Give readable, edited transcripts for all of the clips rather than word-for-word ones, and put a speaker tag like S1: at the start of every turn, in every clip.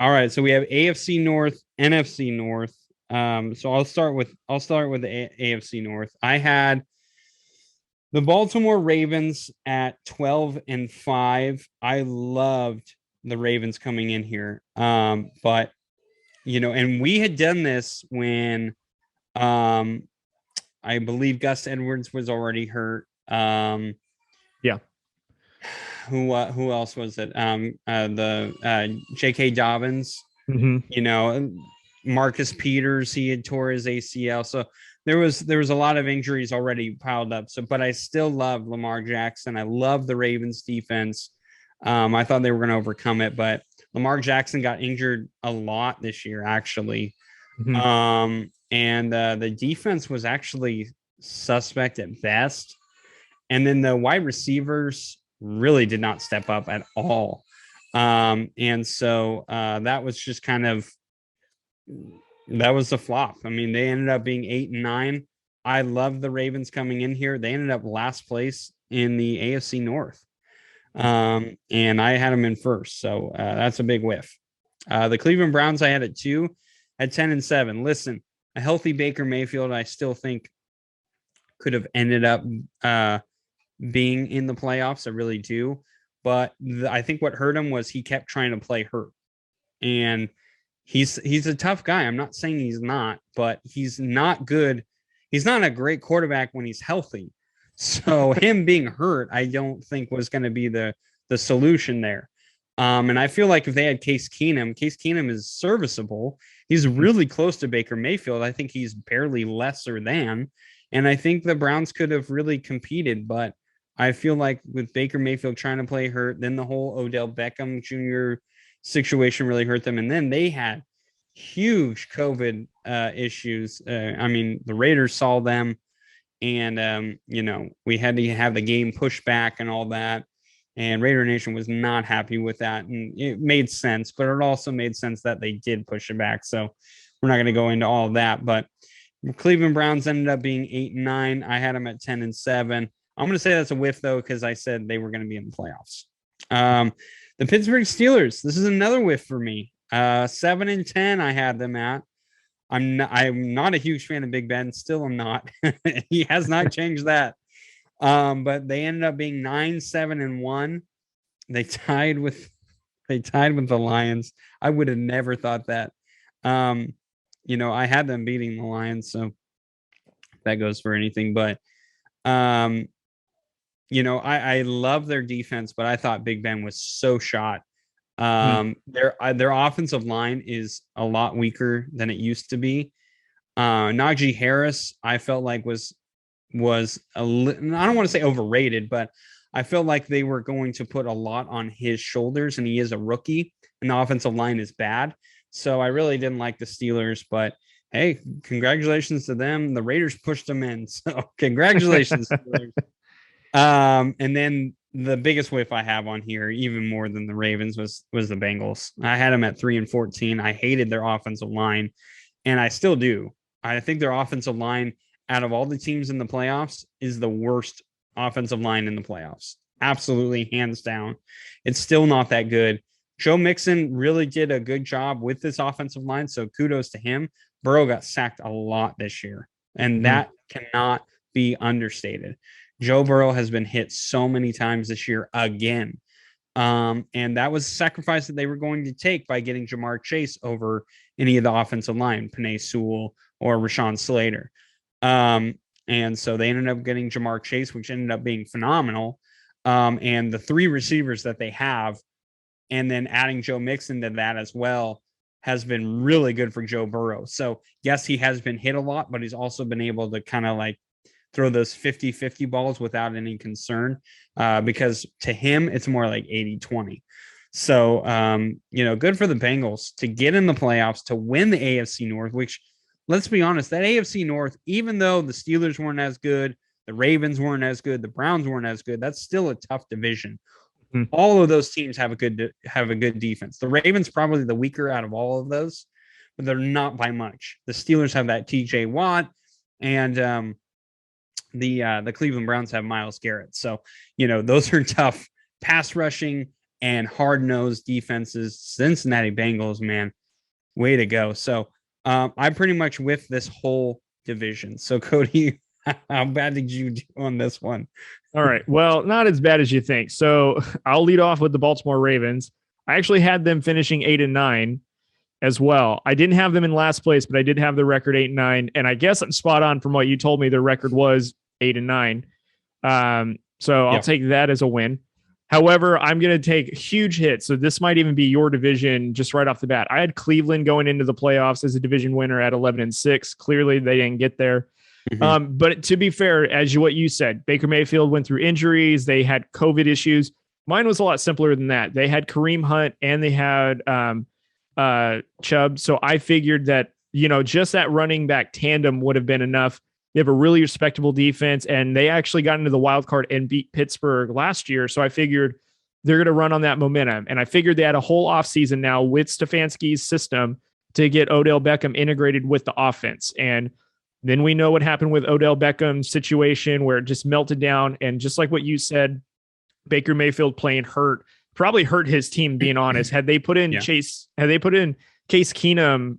S1: All right, so we have AFC North, NFC North. So I'll start with the AFC North. I had the Baltimore Ravens at 12-5. I loved the Ravens coming in here. But and we had done this when I believe Gus Edwards was already hurt.
S2: Yeah.
S1: Who else was it? The J.K. Dobbins.
S2: Mm-hmm.
S1: Marcus Peters, he had tore his ACL. So there was a lot of injuries already piled up. So, but I still love Lamar Jackson. I love the Ravens defense. I thought they were going to overcome it, but Lamar Jackson got injured a lot this year, actually.
S2: Mm-hmm.
S1: And the defense was actually suspect at best. And then the wide receivers really did not step up at all. And so that was just that was the flop. I mean, they ended up being 8-9. I love the Ravens coming in here. They ended up last place in the AFC North. And I had them in first. So that's a big whiff. The Cleveland Browns, I had at 2 at 10-7. Listen, a healthy Baker Mayfield, I still think could have ended up being in the playoffs. I really do. But I think what hurt him was he kept trying to play hurt. And he's a tough guy. I'm not saying he's not, but he's not good. He's not a great quarterback when he's healthy. So him being hurt, I don't think was going to be the solution there. And I feel like if they had Case Keenum is serviceable. He's really close to Baker Mayfield. I think he's barely lesser than. And I think the Browns could have really competed, but I feel like with Baker Mayfield trying to play hurt, then the whole Odell Beckham Jr. situation really hurt them. And then they had huge COVID issues. I mean, the Raiders saw them, and we had to have the game pushed back and all that. And Raider Nation was not happy with that, and it made sense. But it also made sense that they did push it back. So we're not going to go into all of that. But Cleveland Browns ended up being 8-9. I had them at 10-7. I'm going to say that's a whiff though, because I said they were going to be in the playoffs. The Pittsburgh Steelers. This is another whiff for me. 7-10. I had them at. I'm not a huge fan of Big Ben. Still, I'm not. He has not changed that. But they ended up being 9-7-1. They tied with the Lions. I would have never thought that. I had them beating the Lions, so that goes for anything. But I love their defense, but I thought Big Ben was so shot. Their offensive line is a lot weaker than it used to be. Najee Harris, I felt like was I don't want to say overrated, but I felt like they were going to put a lot on his shoulders, and he is a rookie, and the offensive line is bad. So I really didn't like the Steelers, but hey, congratulations to them. The Raiders pushed them in, so congratulations, Steelers. And then the biggest whiff I have on here, even more than the Ravens, was the Bengals. I had them at 3-14. I hated their offensive line, and I still do. I think their offensive line, out of all the teams in the playoffs, is the worst offensive line in the playoffs. Absolutely, hands down. It's still not that good. Joe Mixon really did a good job with this offensive line, so kudos to him. Burrow got sacked a lot this year, and that cannot be understated. Joe Burrow has been hit so many times this year again. And that was a sacrifice that they were going to take by getting Jamar Chase over any of the offensive line, Penei Sewell or Rashawn Slater. And so they ended up getting Jamar Chase, which ended up being phenomenal. And the 3 receivers that they have, and then adding Joe Mixon to that as well, has been really good for Joe Burrow. So yes, he has been hit a lot, but he's also been able to kind of like throw those 50-50 balls without any concern, because to him, it's more like 80-20. So, good for the Bengals to get in the playoffs, to win the AFC North, which, let's be honest, that AFC North, even though the Steelers weren't as good, the Ravens weren't as good, the Browns weren't as good, that's still a tough division. All of those teams have a good defense. The Ravens probably the weaker out of all of those, but they're not by much. The Steelers have that TJ Watt, and the Cleveland Browns have Myles Garrett. So, those are tough pass rushing and hard-nosed defenses. Cincinnati Bengals, man, way to go. So I'm pretty much with this whole division. So Cody, how bad did you do on this one?
S2: All right. Well, not as bad as you think. So I'll lead off with the Baltimore Ravens. I actually had them finishing 8-9 as well. I didn't have them in last place, but I did have the record 8-9. And I guess I'm spot on from what you told me. The record was 8-9. So I'll take that as a win. However, I'm going to take huge hits. So this might even be your division just right off the bat. I had Cleveland going into the playoffs as a division winner at 11-6. Clearly, they didn't get there. Mm-hmm. But to be fair, what you said, Baker Mayfield went through injuries. They had COVID issues. Mine was a lot simpler than that. They had Kareem Hunt and they had Chubb. So I figured that, just that running back tandem would have been enough. They have a really respectable defense, and they actually got into the wild card and beat Pittsburgh last year. So I figured they're going to run on that momentum. And I figured they had a whole offseason now with Stefanski's system to get Odell Beckham integrated with the offense. And then we know what happened with Odell Beckham's situation where it just melted down. And just like what you said, Baker Mayfield playing hurt probably hurt his team, being honest. Had they put in Case Keenum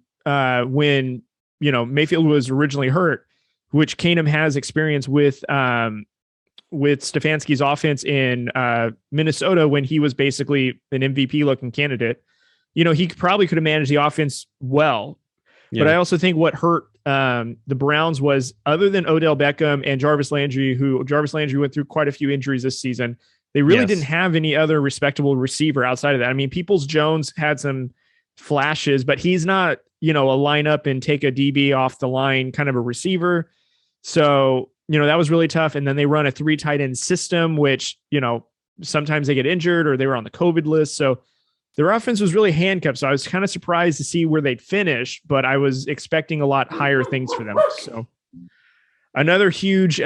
S2: when, Mayfield was originally hurt, which Keenum has experience with Stefanski's offense in Minnesota when he was basically an MVP looking candidate, he probably could have managed the offense well. Yeah. But I also think what hurt the Browns was, other than Odell Beckham and Jarvis Landry went through quite a few injuries this season, they really didn't have any other respectable receiver outside of that. I mean, Peoples-Jones had some flashes, but he's not, a line up and take a DB off the line kind of a receiver. So, that was really tough. And then they run a 3 tight end system, which, sometimes they get injured or they were on the COVID list. So their offense was really handcuffed. So I was kind of surprised to see where they'd finish, but I was expecting a lot higher things for them. So another huge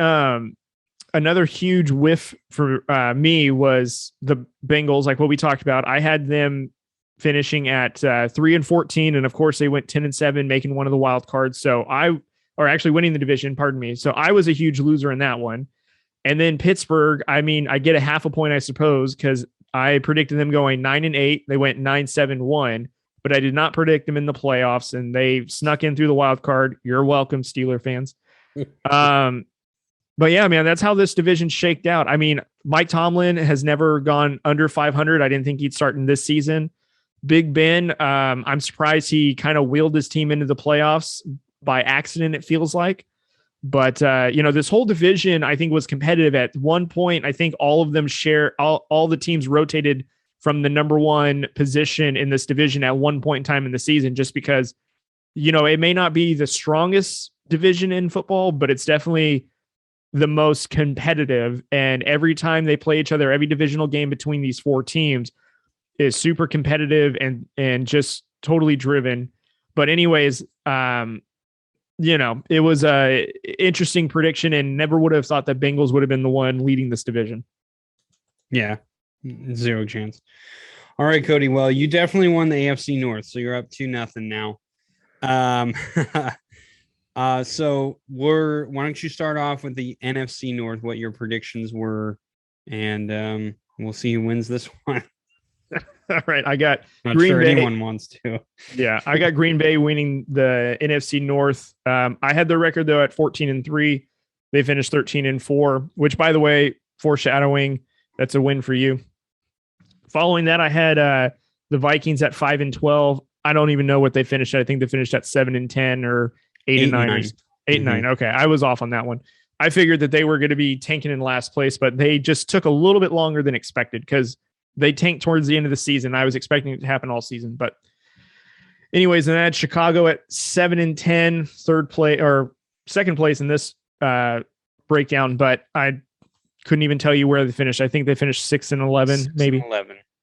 S2: whiff for me was the Bengals, like what we talked about. I had them finishing at 3-14. And of course they went 10-7, making one of the wild cards. So or actually winning the division, pardon me. So I was a huge loser in that one. And then Pittsburgh, I get a half a point, I suppose, because I predicted them going 9-8. They went 9-7-1, but I did not predict them in the playoffs, and they snuck in through the wild card. You're welcome, Steeler fans. But yeah, man, that's how this division shaked out. Mike Tomlin has never gone under 500. I didn't think he'd start in this season. Big Ben, I'm surprised he kind of wheeled his team into the playoffs by accident, it feels like. But, this whole division, I think, was competitive at one point. I think all of them all the teams rotated from the number one position in this division at one point in time in the season, just because, it may not be the strongest division in football, but it's definitely the most competitive. And every time they play each other, every divisional game between these 4 teams is super competitive and just totally driven. But anyways, it was a interesting prediction, and never would have thought that Bengals would have been the one leading this division.
S1: Yeah, 0 chance. All right, Cody. Well, you definitely won the AFC North, so you're up 2-0 now. So why don't you start off with the NFC North, what your predictions were, and we'll see who wins this one.
S2: All right, I got
S1: Not Green sure Bay. Anyone wants to.
S2: Yeah, I got Green Bay winning the NFC North. I had their record though at 14-3. They finished 13-4, which, by the way, foreshadowing, that's a win for you. Following that, I had the Vikings at 5-12. I don't even know what they finished at. I think they finished at 7-10 or 8-9. 8-9. Okay, I was off on that one. I figured that they were going to be tanking in last place, but they just took a little bit longer than expected because they tanked towards the end of the season. I was expecting it to happen all season, but anyways, and I had Chicago at 7-10, second place in this breakdown, but I couldn't even tell you where they finished. I think they finished 6-11, maybe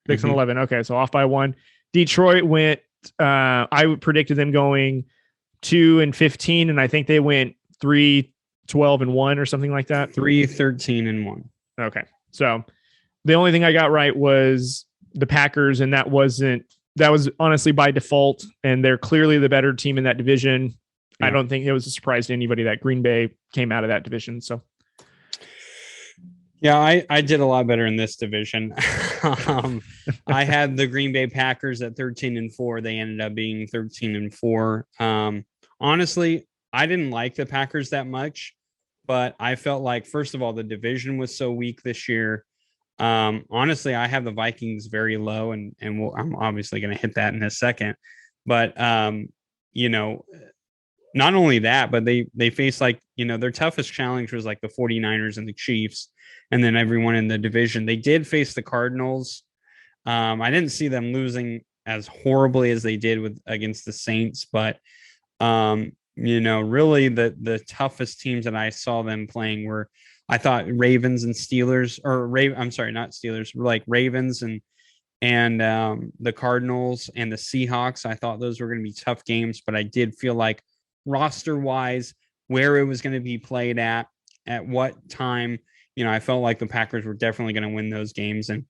S2: 6-11. Okay. So off by 1. Detroit went, I predicted them going 2-15, and I think they went 3-12-1 or something like that.
S1: 3-13-1.
S2: Okay. So the only thing I got right was the Packers, and that was honestly by default, and they're clearly the better team in that division. Yeah. I don't think it was a surprise to anybody that Green Bay came out of that division. So
S1: yeah, I did a lot better in this division. I had the Green Bay Packers at 13-4. They ended up being 13-4. Honestly, I didn't like the Packers that much, but I felt like, first of all, the division was so weak this year. Honestly, I have the Vikings very low, and I'm obviously going to hit that in a second. But you know, not only that, but they face, like, their toughest challenge was like the 49ers and the Chiefs, and then everyone in the division. They did face the Cardinals. I didn't see them losing as horribly as they did against the Saints, but really the toughest teams that I saw them playing were, I thought, Ravens and Steelers, I'm sorry, not Steelers, like Ravens and the Cardinals and the Seahawks. I thought those were going to be tough games, but I did feel like roster wise, where it was going to be played at what time, I felt like the Packers were definitely going to win those games. And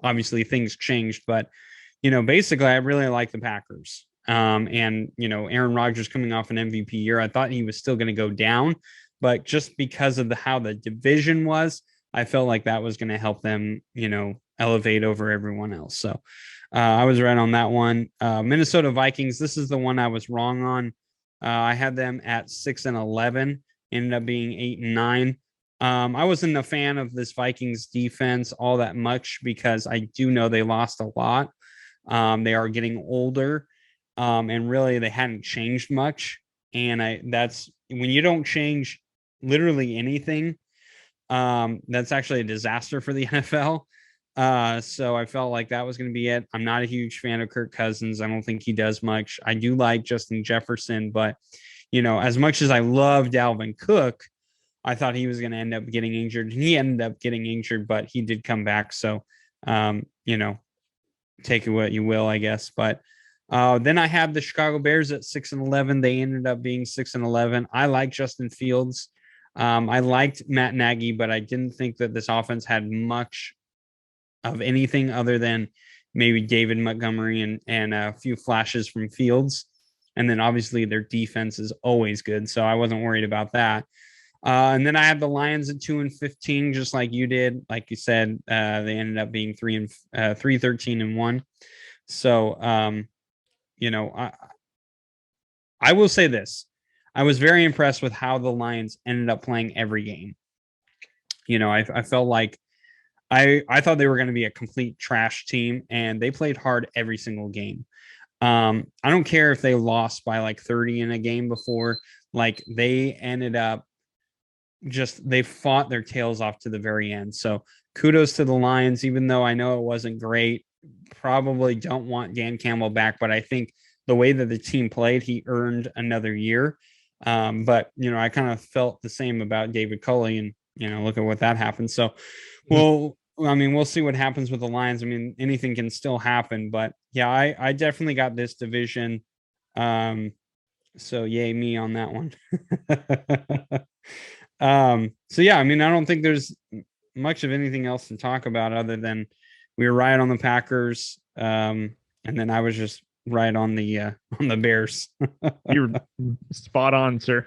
S1: obviously things changed, but basically I really like the Packers. And Aaron Rodgers coming off an MVP year, I thought he was still going to go down, but just because of how the division was, I felt like that was going to help them, elevate over everyone else. So I was right on that one. Minnesota Vikings, this is the one I was wrong on. I had them at 6-11, ended up being 8-9. I wasn't a fan of this Vikings defense all that much because I do know they lost a lot. They are getting older, and really they hadn't changed much. And that's when you don't change literally anything. That's actually a disaster for the NFL. So I felt like that was going to be it. I'm not a huge fan of Kirk Cousins. I don't think he does much. I do like Justin Jefferson, but as much as I love Dalvin Cook, I thought he was going to end up getting injured. He ended up getting injured, but he did come back. So, take it what you will, I guess. But then I have the Chicago Bears at 6-11. They ended up being 6-11. I like Justin Fields. I liked Matt Nagy, but I didn't think that this offense had much of anything other than maybe David Montgomery and a few flashes from Fields. And then obviously their defense is always good, so I wasn't worried about that. And then I had the Lions at 2-15, just like you did. Like you said, they ended up being 3-13-1. So, I will say this. I was very impressed with how the Lions ended up playing every game. I felt like I thought they were going to be a complete trash team, and they played hard every single game. I don't care if they lost by like 30 in a game before. Like, they ended up they fought their tails off to the very end. So kudos to the Lions, even though I know it wasn't great. Probably don't want Dan Campbell back, but I think the way that the team played, he earned another year. But I kind of felt the same about David Culley, and look at what that happened. So, we'll see what happens with the Lions. I mean, anything can still happen, but yeah, I definitely got this division. So yay me on that one. So yeah, I mean, I don't think there's much of anything else to talk about other than we were right on the Packers. And then I was just right on the Bears.
S2: You're spot on, sir.